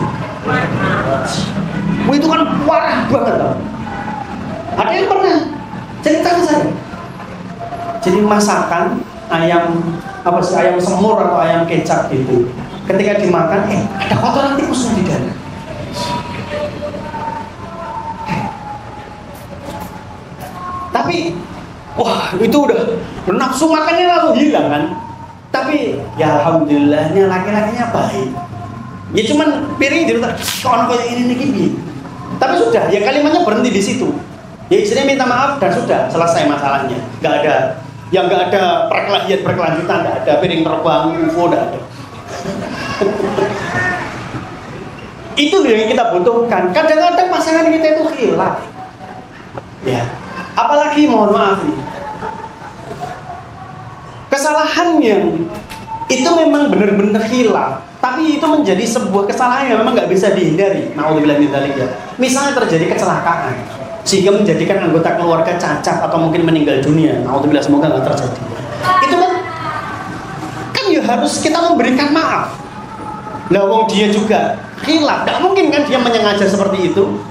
Wah itu kan parah banget loh. Ada yang pernah cerita ke saya. Jadi masakan ayam ayam semur atau ayam kecap gitu. Ketika dimakan, ada kotoran tikus di dalam. Tapi wah itu udah nafsu makannya langsung hilang kan. Tapi ya alhamdulillahnya laki-lakinya baik. Ya cuman piring dirutak kawan kayak ini nih. Tapi sudah ya kalimatnya berhenti di situ. Ya istrinya minta maaf dan sudah selesai masalahnya. Nggak ada perkelahian berkelanjutan, nggak ada piring terbang, UFO, nggak ada. Itu yang kita butuhkan. Kadang-kadang pasangan kita itu khilaf. Ya. Apalagi mohon maaf nih, kesalahan yang itu memang benar-benar hilaf, tapi itu menjadi sebuah kesalahan yang memang nggak bisa dihindari. Na'udzubillah min dzalik ya. Misalnya terjadi kecelakaan sehingga menjadikan anggota keluarga cacat atau mungkin meninggal dunia. Na'udzubillah, semoga nggak terjadi. Itu kan ya harus kita memberikan maaf. Lah wong dia juga hilaf, nggak mungkin kan dia menyengaja seperti itu.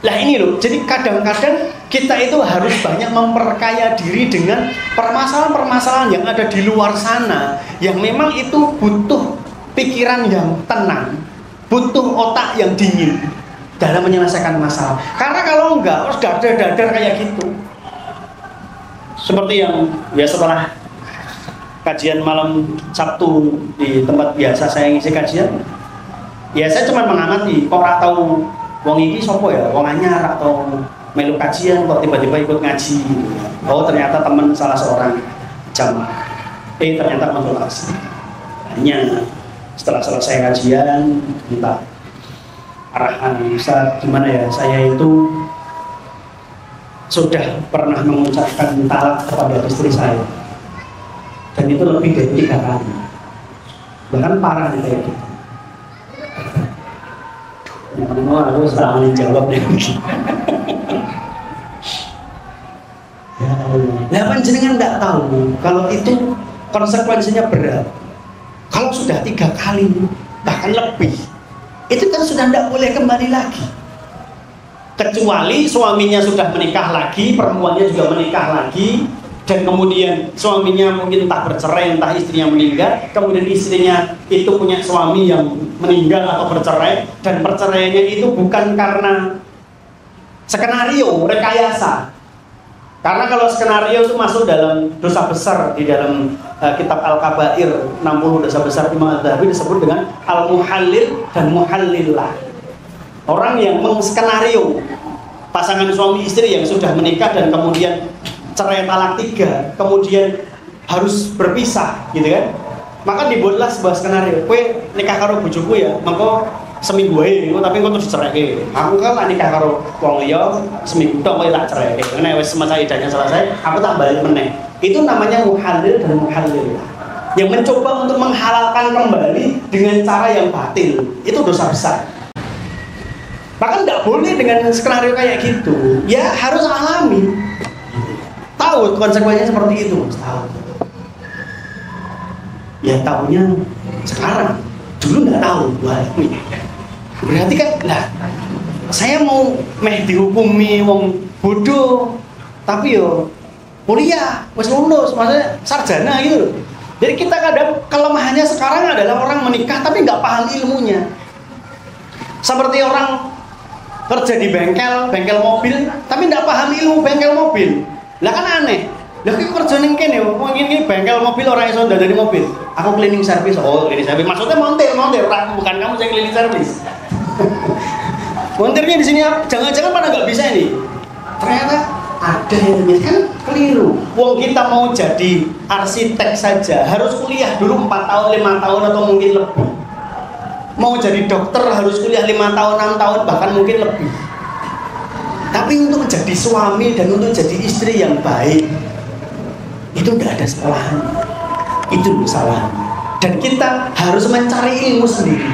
Lah ini loh, jadi kadang-kadang kita itu harus banyak memperkaya diri dengan permasalahan-permasalahan yang ada di luar sana, yang memang itu butuh pikiran yang tenang, butuh otak yang dingin dalam menyelesaikan masalah. Karena kalau enggak, harus dadar-dadar kayak gitu. Seperti yang ya setelah kajian malam Sabtu di tempat biasa saya ngisi kajian, ya saya cuma mengamati, kok ora tahu wong iki sapa ya, wong anyar atau melu kajian kok tiba-tiba ikut ngaji. Oh ternyata teman salah seorang jamaah. Ternyata konsultasi. Hanya setelah selesai kajian minta arahan, Ustaz gimana ya, saya itu sudah pernah mengucapkan talak kepada istri saya dan itu lebih dari 3 kali, bahkan parah nih kayak gitu. Aku salah jawab deh. Nah, panjenengan nggak tahu kalau itu konsekuensinya berat. Kalau sudah 3 kali bahkan lebih, itu kan sudah tidak boleh kembali lagi. Kecuali suaminya sudah menikah lagi, perempuannya juga menikah lagi, dan kemudian suaminya mungkin entah bercerai, entah istrinya meninggal, kemudian istrinya itu punya suami yang meninggal atau bercerai, dan perceraiannya itu bukan karena skenario, rekayasa. Karena kalau skenario itu masuk dalam dosa besar di dalam kitab Al-Kabair, 60 dosa besar Imam Adz-Dzahabi disebut dengan Al-Muhallil dan Muhallillah. Orang yang mengskenario pasangan suami istri yang sudah menikah dan kemudian cerai talak 3, kemudian harus berpisah, gitu kan? Maka dibuatlah sebuah skenario. Kowe nikah karo bojoku ya, mengko seminggu ae, tapi kok terus cerai. Aku kan tak nikah karo wong liya seminggu tok kowe tak cerai. Nek wis masa idahnya selesai, aku tak balik meneh. Itu namanya muhallil dan muhallil. Yang mencoba untuk menghalalkan kembali dengan cara yang batil. Itu dosa besar. Bahkan tidak boleh dengan skenario kayak gitu. Ya harus alami. Tahu konsekuensinya seperti itu, tahu. Ya tahunya sekarang. Dulu nggak tahu. Wah, berarti kan, lah, saya mau dihukumi wong bodoh, tapi yo kuliah, wis lulus, maksudnya sarjana gitu. Jadi kita kadang kelemahannya sekarang adalah orang menikah tapi nggak paham ilmunya. Seperti orang kerja di bengkel mobil, tapi nggak paham ilmu bengkel mobil. Lah kan aneh. Lah kok kerja ning kene, wong iki bengkel mobil ora iso ndandani mobil. Aku cleaning service. Oh, cleaning service. Maksudnya montir, bukan kamu yang cleaning service. Montirnya di sini jangan-jangan pada nggak bisa ini. Ternyata ada yang kan keliru. Wong kita mau jadi arsitek saja harus kuliah dulu 4 tahun, 5 tahun atau mungkin lebih. Mau jadi dokter harus kuliah 5 tahun, 6 tahun bahkan mungkin lebih. Tapi untuk menjadi suami dan untuk jadi istri yang baik itu tidak ada sekolahan. Itu kesalahan. Dan kita harus mencari ilmu sendiri.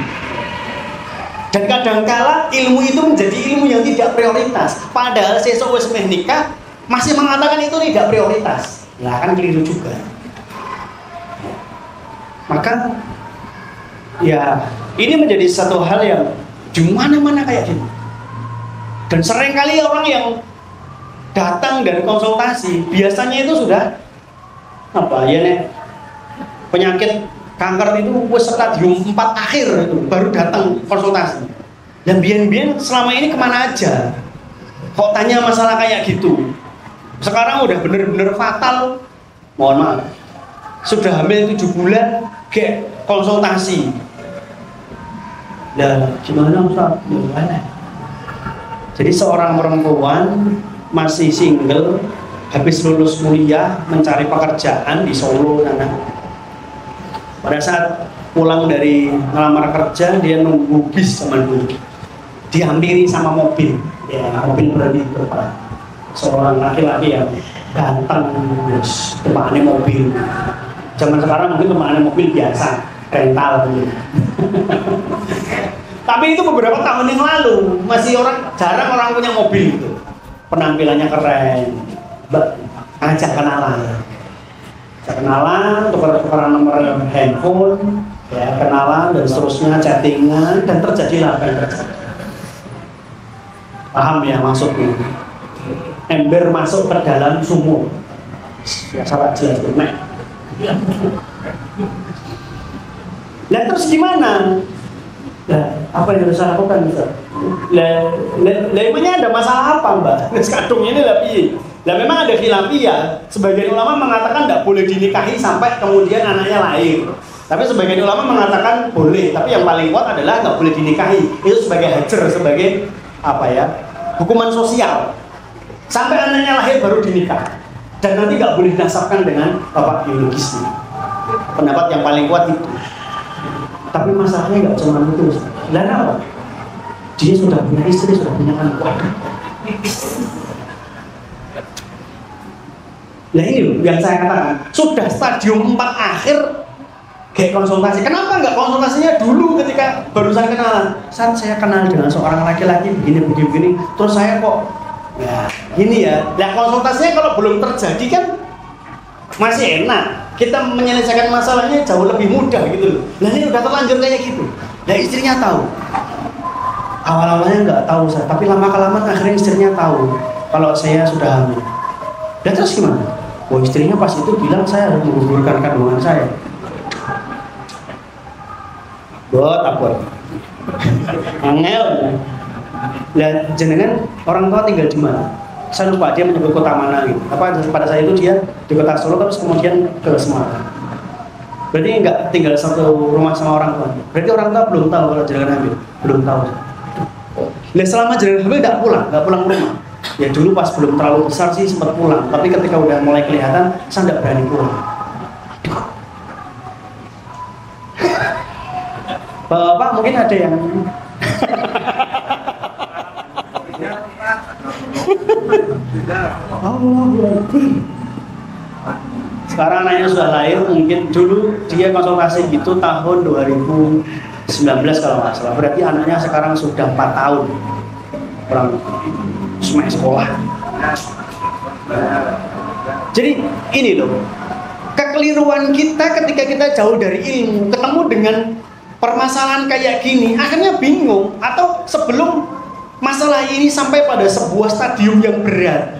Dan kadangkala ilmu itu menjadi ilmu yang tidak prioritas. Padahal sesuk wis meh nikah masih mengatakan itu tidak prioritas. Lah kan keliru juga. Maka ya ini menjadi satu hal yang di mana-mana kayak gini. Dan seringkali orang yang datang dan konsultasi biasanya itu sudah penyakit kanker itu stadium 4 akhir itu baru datang konsultasi. Dan biyen-biyen selama ini kemana aja? Kok tanya masalah kayak gitu? Sekarang udah bener-bener fatal. Mohon maaf. Sudah hamil 7 bulan kayak konsultasi. Nah, gimana Ustaz? Gimana? Jadi seorang perempuan masih single, habis lulus kuliah, mencari pekerjaan di Solo sana. Pada saat pulang dari ngelamar kerja, dia nunggu bis sama dulu. Dihampiri sama mobil, ya mobil berani depan. Seorang laki-laki yang ganteng, depannya mobil. Zaman sekarang mungkin depannya mobil biasa, rental gitu. Tapi itu beberapa tahun yang lalu jarang orang punya mobil itu. Penampilannya keren, ajak kenalan, tukeran nomor handphone, ya kenalan dan seterusnya, chattingan dan terjadilah apa yang terjadi. Paham ya maksudnya? Ember masuk ke dalam sumur. Ya salah jelas tuh, Nek. Nah terus gimana? Nah, apa yang harus saya lakukan Ustaz? Emangnya ada masalah apa Mbak? Kadung ini lah piye? Lah memang ada khilafiyah. Sebagian ulama mengatakan tidak boleh dinikahi sampai kemudian anaknya lahir. Tapi sebagian ulama mengatakan boleh. Tapi yang paling kuat adalah tidak boleh dinikahi. Itu sebagai hajar, sebagai hukuman sosial sampai anaknya lahir baru dinikah dan nanti nggak boleh dinasabkan dengan bapak biologisnya. Pendapat yang paling kuat itu. Tapi masalahnya nggak cuma itu. Dan apa? Dia sudah punya istri, sudah punya anak. Nah ini loh yang saya katakan, sudah stadium 4 akhir kayak konsultasi. Kenapa nggak konsultasinya dulu ketika barusan kenalan? Saat saya kenal dengan seorang laki-laki begini, terus saya kok ya gini ya. Nah konsultasinya kalau belum terjadi kan masih enak. Kita menyelesaikan masalahnya jauh lebih mudah gitu loh. Nah ini udah terlanjur kayak gitu. Nah istrinya tahu. Awal-awalnya nggak tahu saya, tapi lama-kelamaan akhirnya istrinya tahu kalau saya sudah hamil. Dan terus gimana? Oh istrinya pas itu bilang saya harus menggugurkan kandungan saya. Buat apa? Angel. Dan jenengan orang tua tinggal di mana? Saya lupa dia menyebut kota mana gitu. Pada saat itu dia di kota Solo terus kemudian ke Semarang. Berarti nggak tinggal satu rumah sama orang tua. Berarti orang tua belum tahu kalau jenengan hamil. Belum tahu. Nah selama jenengan hamil nggak pulang rumah. Ya dulu pas belum terlalu besar sih sempat pulang, tapi ketika udah mulai kelihatan saya nggak berani pulang. Bapak mungkin ada yang sekarang anaknya sudah lahir, mungkin dulu dia konsultasi gitu tahun 2019 kalau nggak salah. Berarti anaknya sekarang sudah 4 tahun kurang semai sekolah. Jadi ini loh kekeliruan kita ketika kita jauh dari ilmu, ketemu dengan permasalahan kayak gini, akhirnya bingung. Atau sebelum masalah ini sampai pada sebuah stadium yang berat,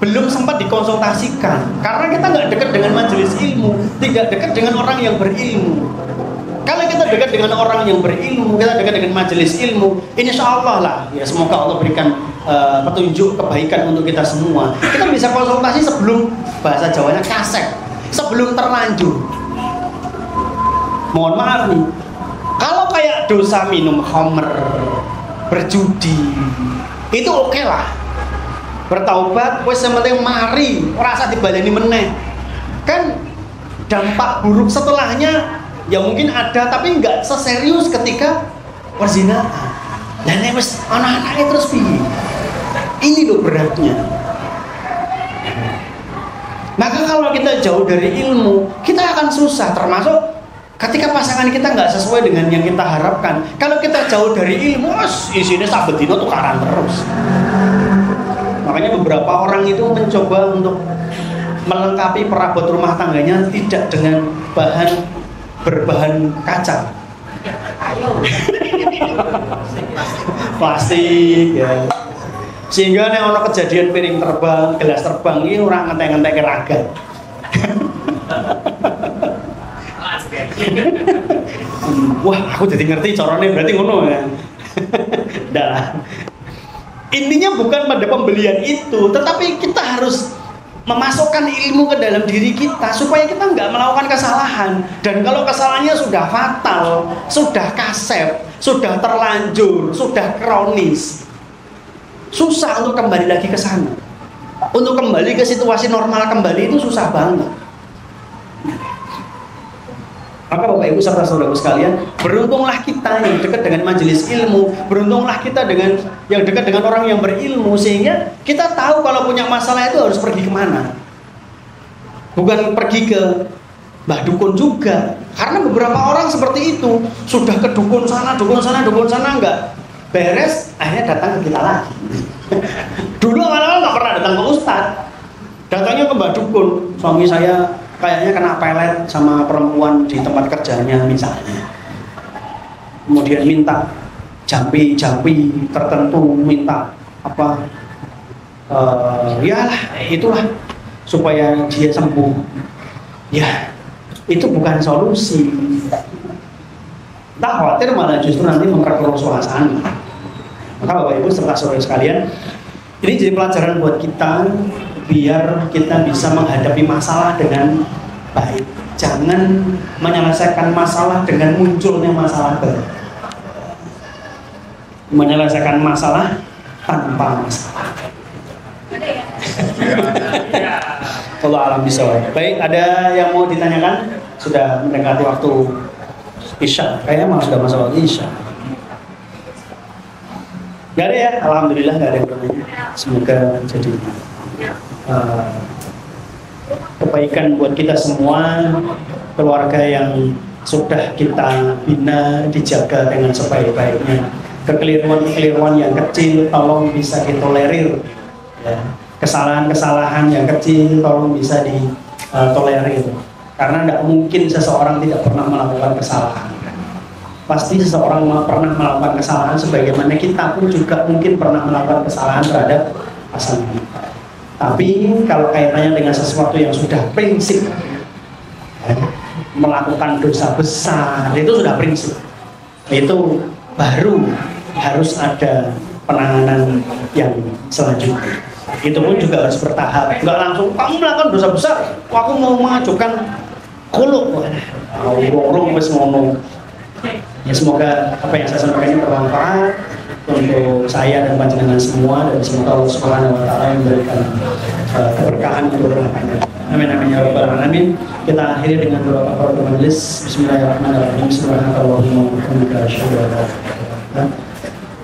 belum sempat dikonsultasikan karena kita nggak dekat dengan majelis ilmu, tidak dekat dengan orang yang berilmu. Kalau kita dekat dengan orang yang berilmu, kita dekat dengan majelis ilmu, insya Allah lah, ya semoga Allah berikan petunjuk kebaikan untuk kita semua. Kita bisa konsultasi sebelum, bahasa Jawanya kasek, sebelum terlanjur. Mohon maaf nih, kalau kayak dosa minum khamr, berjudi, itu oke lah. Bertaubat, wes yang penting mari, rasa dibaleni meneh. Kan dampak buruk setelahnya ya mungkin ada, tapi nggak seserius ketika perzinahan. Dan wes anak-anaknya terus piye? Ini loh beratnya. Maka kalau kita jauh dari ilmu, kita akan susah, termasuk ketika pasangan kita nggak sesuai dengan yang kita harapkan. Kalau kita jauh dari ilmu, isinya sabetino tukaran terus. Makanya beberapa orang itu mencoba untuk melengkapi perabot rumah tangganya tidak dengan berbahan kaca, plastik ya. Sehingga nek ono kejadian piring terbang, gelas terbang ini orang ngentek-ngentek raga. Wah, aku jadi ngerti caranya, berarti ngono ya. Dah. Intinya bukan pada pembelian itu, tetapi kita harus memasukkan ilmu ke dalam diri kita supaya kita nggak melakukan kesalahan. Dan kalau kesalahannya sudah fatal, sudah kasep, sudah terlanjur, sudah kronis, susah untuk kembali lagi ke sana. Untuk kembali ke situasi normal kembali itu susah banget. Maka Bapak Ibu serta saudaraku sekalian, beruntunglah kita yang dekat dengan majelis ilmu, beruntunglah kita dengan yang dekat dengan orang yang berilmu, sehingga kita tahu kalau punya masalah itu harus pergi kemana. Bukan pergi ke Mbah Dukun juga, karena beberapa orang seperti itu sudah ke dukun sana, enggak beres, akhirnya datang ke kita lagi. Dulu awal-awal nggak pernah datang ke Ustadz, datangnya ke Mbah Dukun. Suami saya kayaknya kena pelet sama perempuan di tempat kerjanya misalnya, kemudian minta jampi tertentu, minta apa ya itulah supaya dia sembuh. Ya itu bukan solusi, tak khawatir malah justru nanti memperkeruh suasana. Maka Bapak Ibu serta saudara sekalian, ini jadi pelajaran buat kita biar kita bisa menghadapi masalah dengan baik. Jangan menyelesaikan masalah dengan munculnya masalah baru. menyelesaikan masalah tanpa masalah. Allah alam bisawab. Baik, ada yang mau ditanyakan? Sudah mendekati waktu Isya. Kayaknya memang sudah masuk waktu Isya. Gak ada ya? Alhamdulillah gak ada yang bertanya. Semoga jadi kebaikan buat kita semua, keluarga yang sudah kita bina dijaga dengan sebaik-baiknya. Kekeliruan-kekeliruan yang kecil tolong bisa ditolerir, ya. Kesalahan-kesalahan yang kecil tolong bisa ditolerir, karena tidak mungkin seseorang tidak pernah melakukan kesalahan. Pasti seseorang pernah melakukan kesalahan, sebagaimana kita pun juga mungkin pernah melakukan kesalahan terhadap pasangan kita. Tapi kalau kaitannya dengan sesuatu yang sudah prinsip, ya, melakukan dosa besar, itu sudah prinsip, itu baru harus ada penanganan yang selanjutnya. Itu pun juga harus bertahap, nggak langsung kamu melakukan dosa besar, aku mau mengajukan kuluk, ngomong wes ngomong. Ya, semoga apa yang saya sampaikan ini bermanfaat untuk saya dan panjenengan semua, dan semoga Allah Subhanahu wa taala memberikan keberkahan untuk berkahnya. Amin amin ya rabbal alamin. Kita akhiri dengan doa kafaratul majelis. Bismillahirrahmanirrahim. Subhanakallahumma wa bihamdika asyhadu an la ilaha illa anta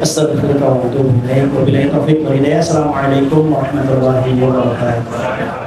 astaghfiruka wa atubu ilaik. Wabillahi taufiq wal hidayah. Assalamualaikum warahmatullahi wabarakatuh.